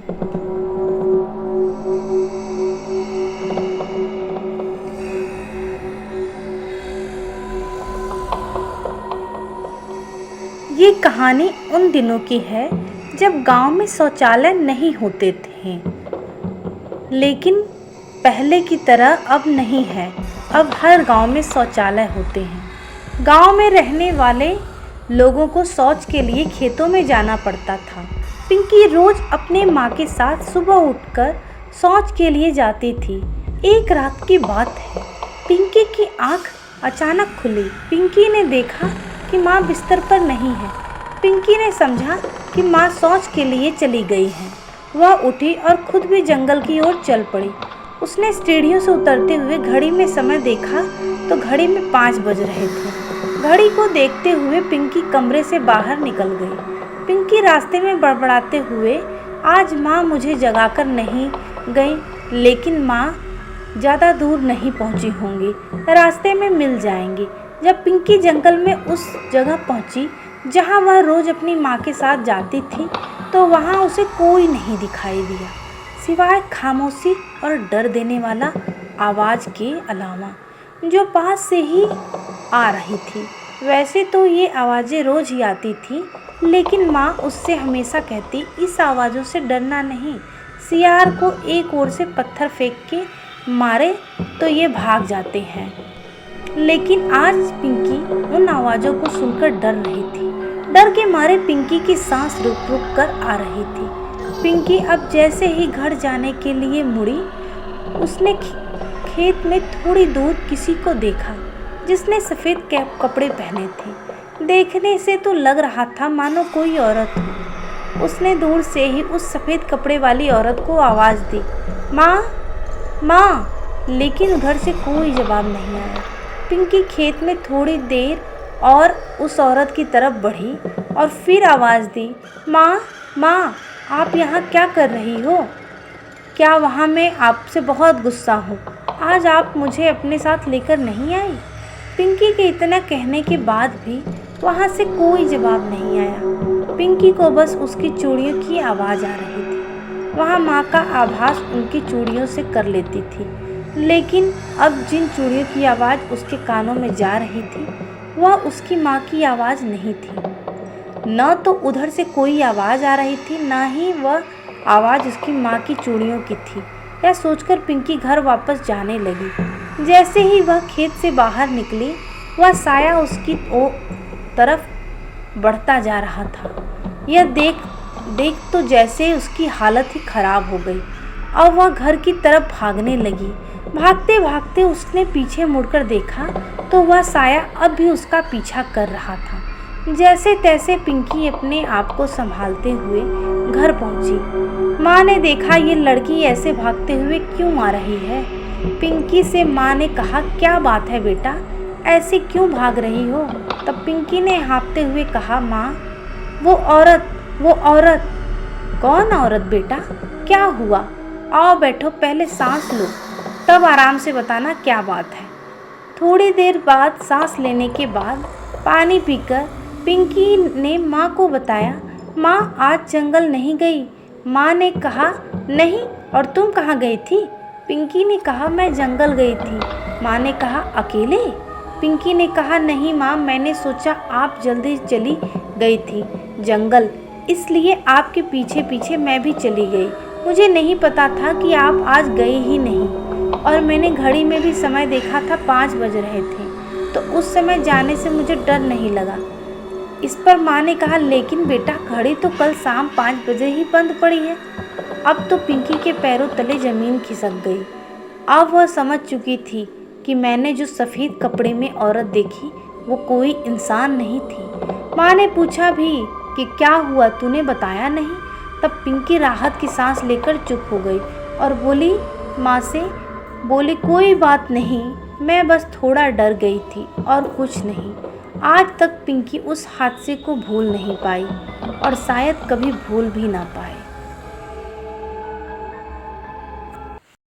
ये कहानी उन दिनों की है जब गांव में शौचालय नहीं होते थे, लेकिन पहले की तरह अब नहीं है। अब हर गांव में शौचालय होते हैं। गांव में रहने वाले लोगों को शौच के लिए खेतों में जाना पड़ता था। पिंकी रोज अपने माँ के साथ सुबह उठकर शौच के लिए जाती थी। एक रात की बात है, पिंकी की आंख अचानक खुली। पिंकी ने देखा कि माँ बिस्तर पर नहीं है। पिंकी ने समझा कि माँ शौच के लिए चली गई है। वह उठी और खुद भी जंगल की ओर चल पड़ी। उसने सीढ़ियों से उतरते हुए घड़ी में समय देखा तो घड़ी में 5 बज रहे थे। घड़ी को देखते हुए पिंकी कमरे से बाहर निकल गई। पिंकी रास्ते में बड़बड़ाते हुए, आज माँ मुझे जगाकर नहीं गई, लेकिन माँ ज़्यादा दूर नहीं पहुँची होंगी, रास्ते में मिल जाएंगी। जब पिंकी जंगल में उस जगह पहुंची जहां वह रोज अपनी माँ के साथ जाती थी, तो वहां उसे कोई नहीं दिखाई दिया, सिवाय खामोशी और डर देने वाला आवाज़ के अलावा, जो पास से ही आ रही थी। वैसे तो ये आवाज़ें रोज ही आती थी, लेकिन माँ उससे हमेशा कहती, इस आवाज़ों से डरना नहीं। सियार को एक ओर से पत्थर फेंक के मारे तो ये भाग जाते हैं। लेकिन आज पिंकी उन आवाज़ों को सुनकर डर रही थी। डर के मारे पिंकी की सांस रुक रुक कर आ रही थी। पिंकी अब जैसे ही घर जाने के लिए मुड़ी, उसने खेत में थोड़ी दूर किसी को देखा जिसने सफ़ेद कपड़े पहने थे। देखने से तो लग रहा था मानो कोई औरत हो। उसने दूर से ही उस सफ़ेद कपड़े वाली औरत को आवाज़ दी, माँ माँ, लेकिन उधर से कोई जवाब नहीं आया। पिंकी खेत में थोड़ी देर और उस औरत की तरफ बढ़ी और फिर आवाज़ दी, माँ माँ, आप यहाँ क्या कर रही हो? क्या वहाँ मैं आपसे बहुत गुस्सा हूँ? आज आप मुझे अपने साथ लेकर नहीं आई? पिंकी के इतना कहने के बाद भी वहाँ से कोई जवाब नहीं आया। पिंकी को बस उसकी चूड़ियों की आवाज़ आ रही थी। वहाँ माँ का आभास उनकी चूड़ियों से कर लेती थी, लेकिन अब जिन चूड़ियों की आवाज़ उसके कानों में जा रही थी, वह उसकी माँ की आवाज़ नहीं थी। न तो उधर से कोई आवाज़ आ रही थी, न ही वह आवाज़ उसकी माँ की चूड़ियों की थी। यह सोचकर पिंकी घर वापस जाने लगी। जैसे ही वह खेत से बाहर निकली, वह साया उसकी तरफ बढ़ता जा रहा था। यह देख तो जैसे उसकी हालत ही खराब हो गई। अब वह घर की तरफ भागने लगी। भागते भागते उसने पीछे मुड़कर देखा तो वह साया अब भी उसका पीछा कर रहा था। जैसे तैसे पिंकी अपने आप को संभालते हुए घर पहुंची। माँ ने देखा ये लड़की ऐसे भागते हुए क्यों आ रही है। पिंकी से माँ ने कहा, क्या बात है बेटा, ऐसे क्यों भाग रही हो? तब पिंकी ने हाँफते हुए कहा, माँ, वो औरत। कौन औरत बेटा? क्या हुआ? आओ बैठो, पहले सांस लो, तब आराम से बताना क्या बात है। थोड़ी देर बाद सांस लेने के बाद पानी पीकर पिंकी ने माँ को बताया, माँ आज जंगल नहीं गई। माँ ने कहा, नहीं, और तुम कहाँ गई थी? पिंकी ने कहा, मैं जंगल गई थी। माँ ने कहा, अकेले? पिंकी ने कहा, नहीं माँ, मैंने सोचा आप जल्दी चली गई थी जंगल, इसलिए आपके पीछे पीछे मैं भी चली गई। मुझे नहीं पता था कि आप आज गए ही नहीं, और मैंने घड़ी में भी समय देखा था, 5 बज रहे थे, तो उस समय जाने से मुझे डर नहीं लगा। इस पर माँ ने कहा, लेकिन बेटा घड़ी तो कल शाम 5 बजे ही बंद पड़ी है। अब तो पिंकी के पैरों तले ज़मीन खिसक गई। अब वह समझ चुकी थी कि मैंने जो सफ़ेद कपड़े में औरत देखी वो कोई इंसान नहीं थी। माँ ने पूछा भी कि क्या हुआ, तूने बताया नहीं? तब पिंकी राहत की सांस लेकर चुप हो गई और बोली, माँ से बोली, कोई बात नहीं, मैं बस थोड़ा डर गई थी और कुछ नहीं। आज तक पिंकी उस हादसे को भूल नहीं पाई और शायद कभी भूल भी ना पाए।